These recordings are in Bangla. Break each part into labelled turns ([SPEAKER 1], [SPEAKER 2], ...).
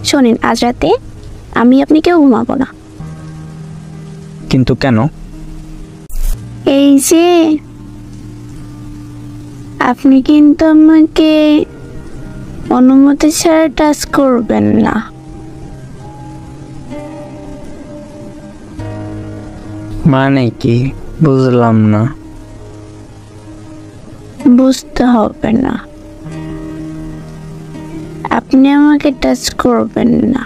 [SPEAKER 1] শোনেন, আজ রাতে আমি আপনাকেও ঘুমাবো না।
[SPEAKER 2] কিন্তু কেন?
[SPEAKER 1] এই যে আপনি কিন্তু আমাকে অনুমতি ছাড়া টাচ করবেন না।
[SPEAKER 2] মানে কি বুঝলাম না।
[SPEAKER 1] বুঝতে হবে না, আপনি আমাকে টাচ করবেন না,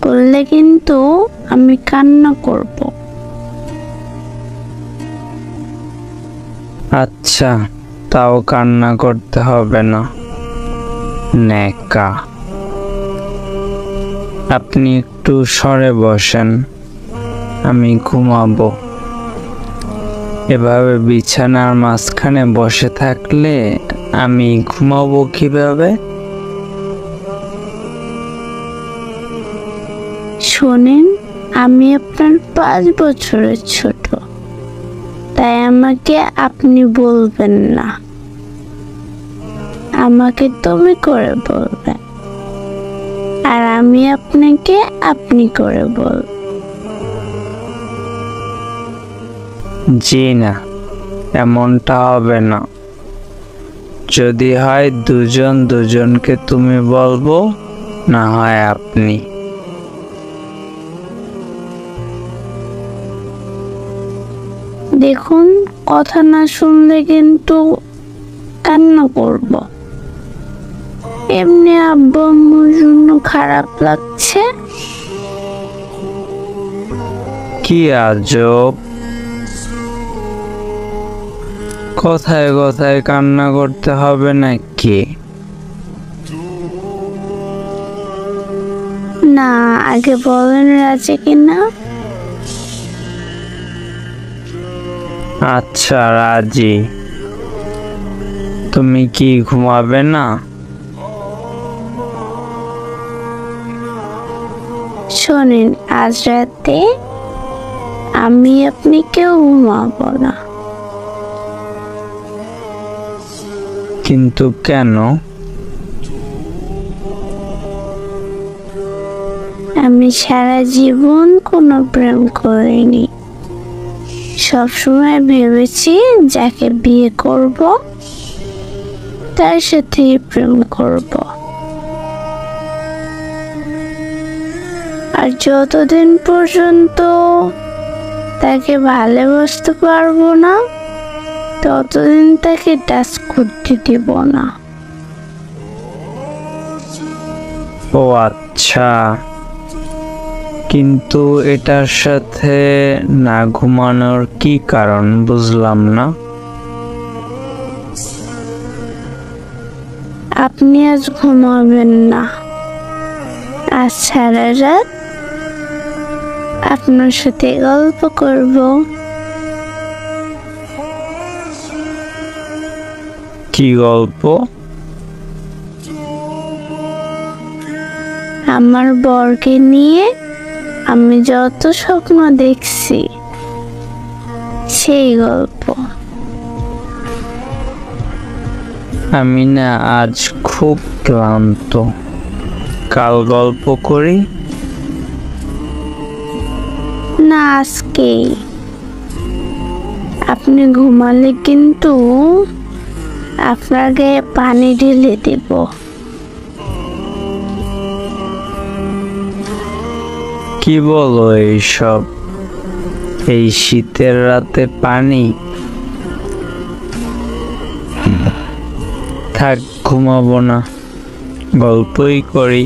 [SPEAKER 1] করলে কিন্তু আমি কান্না করব।
[SPEAKER 2] আচ্ছা, তাও কান্না করতে হবে না। নেকা, আপনি একটু সরে বসেন, আমি ঘুমাবো। এভাবে বিছানার মাঝখানে বসে থাকলে আমি ঘুমাবো কিভাবে?
[SPEAKER 1] শোনেন, আমি আপনার 5 বছরের ছোট, তাই আমাকে আপনি বলবেন না, আমাকে তুমি করে বলবেন, আর আমি আপনাকে আপনি করে বলব।
[SPEAKER 2] জি না, এমনটা হবে না। যদি হয় দুজন দুজনকে তুমি বলবো, না হয় আপনি।
[SPEAKER 1] দেখুন, কথা না শুনলে কিন্তু কান্না করব। এমনি আব্বু আম্মুর জন্য খারাপ লাগছে।
[SPEAKER 2] কি আজব, কথায় কথায় কান্না করতে হবে নাকি?
[SPEAKER 1] না, আগে বলেন রাজি কিনা।
[SPEAKER 2] আচ্ছা, রাজি। তুমি কি ঘুমাবে না?
[SPEAKER 1] শোনেন, আজ রাতে আমি আপনি কেউ ঘুমাবো না।
[SPEAKER 2] কিন্তু কেন?
[SPEAKER 1] আমি সারা জীবন কোনো প্রেম করিনি। সবসময় ভেবেছি যাকে বিয়ে করব তার সাথেই প্রেম করব, আর যতদিন পর্যন্ত তাকে ভালোবাসতে পারবো না ততদিন তাকে টাচ করতে দিব না।
[SPEAKER 2] ও আচ্ছা, কিন্তু এটার সাথে না ঘুমানোর কি কারণ বুঝলাম না।
[SPEAKER 1] আপনি আজ ঘুমাবেন না, আজ সারা রাত আপনার সাথে গল্প করব।
[SPEAKER 2] কি গল্প?
[SPEAKER 1] আমার বরকে নিয়ে আমি যত স্বপ্ন দেখছি সেই গল্প।
[SPEAKER 2] আমি না আজ খুব ক্লান্ত, কাল গল্প করি।
[SPEAKER 1] না, আজকেই। আপনি ঘুমালে কিন্তু আপনার গায়ে পানি ঢেলে দেব।
[SPEAKER 2] কি বলো এইসব? এই শীতের রাতে পানি? থাক, ঘুমাবো না, গল্পই করি।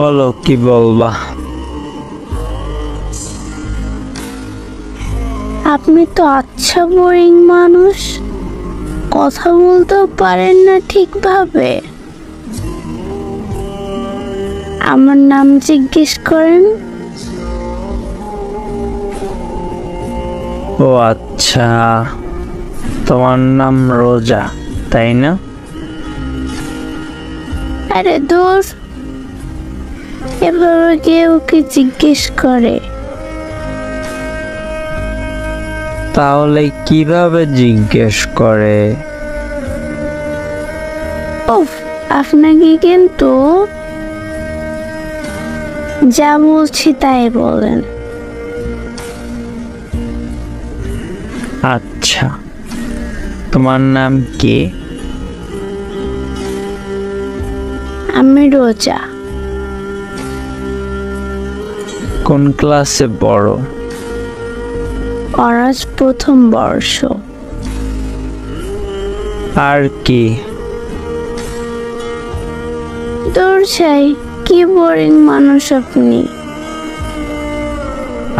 [SPEAKER 2] বলো কি বলবা?
[SPEAKER 1] আপনি তো আচ্ছা বোরিং মানুষ, কথা বলতেও পারেন না ঠিকভাবে। আমার নাম জিজ্ঞেস করেন।
[SPEAKER 2] ও আচ্ছা, তোমার নাম রোজা, তাই না?
[SPEAKER 1] আরে দূর, এভাবে কেউ কি জিজ্ঞেস করে?
[SPEAKER 2] তাহলে কিভাবে জিজ্ঞেস করে?
[SPEAKER 1] উফ, আপনাকে কিন্তু যা বলছি তাই বলেন।
[SPEAKER 2] আচ্ছা, তোমার নাম কি?
[SPEAKER 1] আমি রোজা।
[SPEAKER 2] কোন ক্লাসে পড়ো?
[SPEAKER 1] অনার্স প্রথম বর্ষ।
[SPEAKER 2] আর কি?
[SPEAKER 1] দূর চাই, কি বোরিং মানুষ আপনি।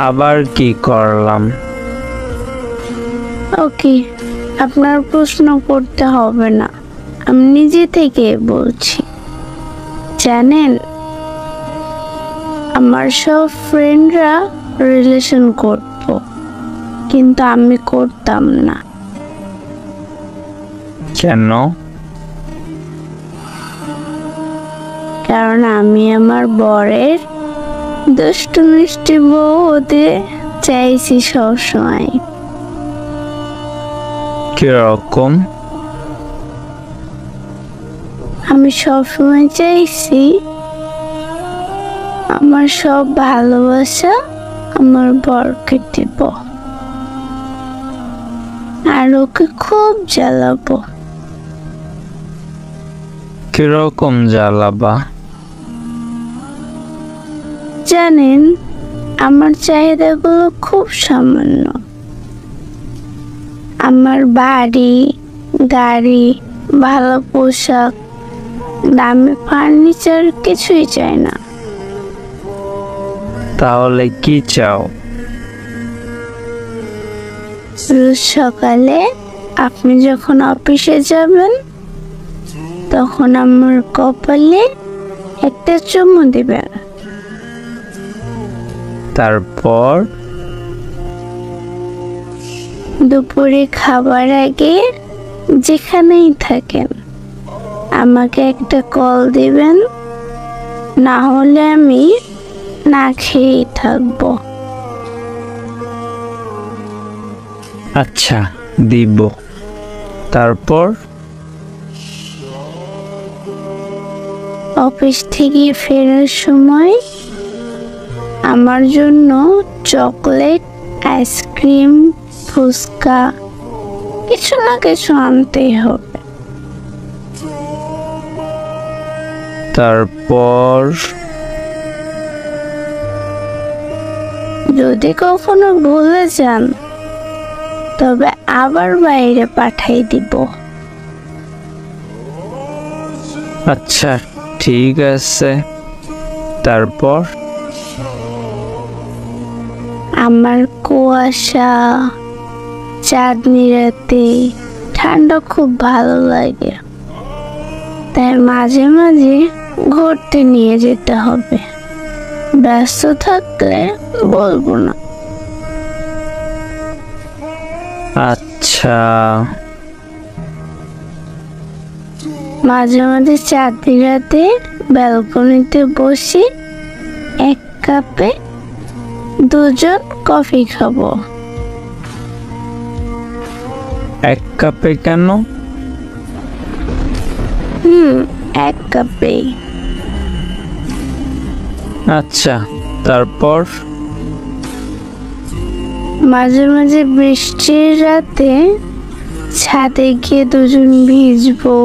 [SPEAKER 2] আবার কি করলাম?
[SPEAKER 1] ওকে, আপনার প্রশ্ন করতে হবে না, আমি নিজে থেকে বলছি। জানেন, আমার সব ফ্রেন্ডরা রিলেশন করত, কিন্তু আমি করতাম না।
[SPEAKER 2] কেন?
[SPEAKER 1] কারণ আমি আমার বরের দুষ্টু মিষ্টি বউ হতে চাইছি সবসময়।
[SPEAKER 2] কিরকম?
[SPEAKER 1] আমি সবসময় চাইছি আমার সব ভালোবাসা আমার বরকে দিব, আর ওকে খুব জ্বালাবো।
[SPEAKER 2] কিরকম জ্বালাবা?
[SPEAKER 1] জানেন, আমার চাহিদাগুলো খুব সামান্য। আমার বাড়ি, গাড়ি, ভালো পোশাক, দামি ফার্নিচার কিছুই চাই না।
[SPEAKER 2] তাহলে কি চাও?
[SPEAKER 1] রোজ সকালে আপনি যখন অফিসে যাবেন, তখন আমার কপালে একটা চুমু দিবেন।
[SPEAKER 2] তারপর?
[SPEAKER 1] দুপুরে খাবার আগে যেখানেই থাকেন আমাকে একটা কল দিবেন, না হলে আমি না খেয়েই থাকবো।
[SPEAKER 2] আচ্ছা, দিব। তারপর?
[SPEAKER 1] অফিস থেকে ফেরার সময় আমার জন্য চকলেট, আইসক্রিম, ফুচকা কিছু না কিছু আনতেই হবে।
[SPEAKER 2] তারপর?
[SPEAKER 1] যদি কখনো ভুলে যান, তবে আবার বাইরে পাঠাই দিব।
[SPEAKER 2] আচ্ছা, ঠিক আছে। তারপর?
[SPEAKER 1] আমার কুয়াশা, চাঁদনি রাতে ঠান্ডা খুব ভালো লাগে, তাই মাঝে মাঝে ঘুরতে নিয়ে যেতে হবে। ব্যস্ত থাকলে বলবো না।
[SPEAKER 2] আচ্ছা।
[SPEAKER 1] মাঝে মাঝে চাঁদনি রাতে ব্যালকনিতে বসে এক কাপে দুজন কফি খাবো।
[SPEAKER 2] এক কাপে কেন?
[SPEAKER 1] এক কাপে।
[SPEAKER 2] আচ্ছা, তারপর?
[SPEAKER 1] মাঝে মাঝে বৃষ্টির রাতে ছাদে গিয়ে দুজন ভিজবো,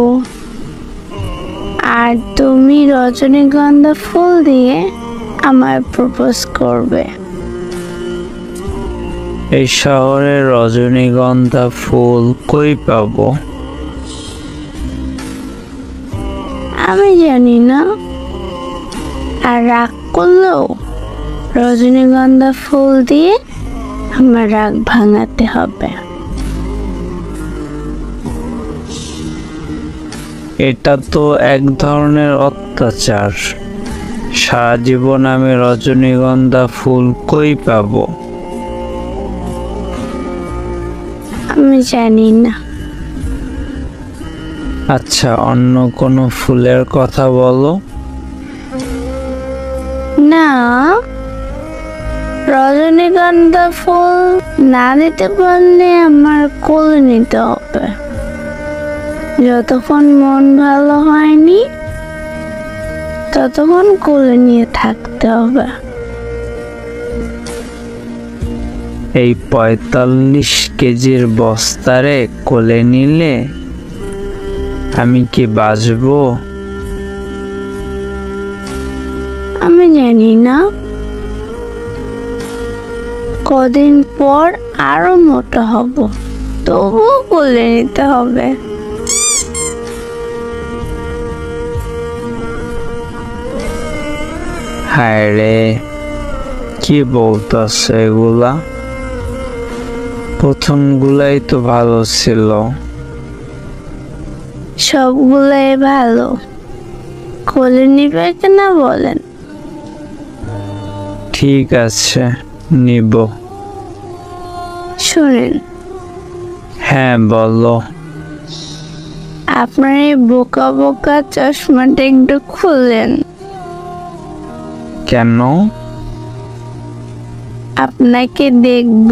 [SPEAKER 1] আর তুমি রজনীগন্ধা ফুল দিয়ে আমায় প্রপোজ করবে।
[SPEAKER 2] এই শহরে রজনীগন্ধা ফুল কই পাবো?
[SPEAKER 1] আমি জানি না, আর রাগ করলেও রজনীগন্ধা ফুল দিয়ে আমার রাগ ভাঙাতে হবে।
[SPEAKER 2] এটা তো এক ধরনের অত্যাচার। সারা জীবন আমি রজনীগন্ধা ফুল কই পাবো?
[SPEAKER 1] আমি জানি না।
[SPEAKER 2] আচ্ছা, অন্য কোনো ফুলের কথা বলো।
[SPEAKER 1] না, রজনীগন্ধা ফুল না দিতে পারলে আমার কোলে নিতে হবে। যতক্ষণ মন ভালো হয়নি ততক্ষণ কোলে নিয়ে থাকতে হবে।
[SPEAKER 2] এই 45 কেজির বস্তারে কোলে নিলে আমি কি বাঁচবো?
[SPEAKER 1] আমি জানি না, কদিন পর আরো মোটা হব, তবুও কোলে নিতে হবে।
[SPEAKER 2] হায় রে, কি বলতেছে এগুলা? প্রথমগুলাই তো ভালো ছিল।
[SPEAKER 1] সবগুলাই ভালো, কোলে নিবে কিনা বলেন?
[SPEAKER 2] ঠিক আছে, নিব।
[SPEAKER 1] শোনেন,
[SPEAKER 2] হ্যাঁ বলো।
[SPEAKER 1] আপনার এই বোকা বোকা চশমাটা একটু খুলেন।
[SPEAKER 2] কেন?
[SPEAKER 1] আপনাকে দেখব।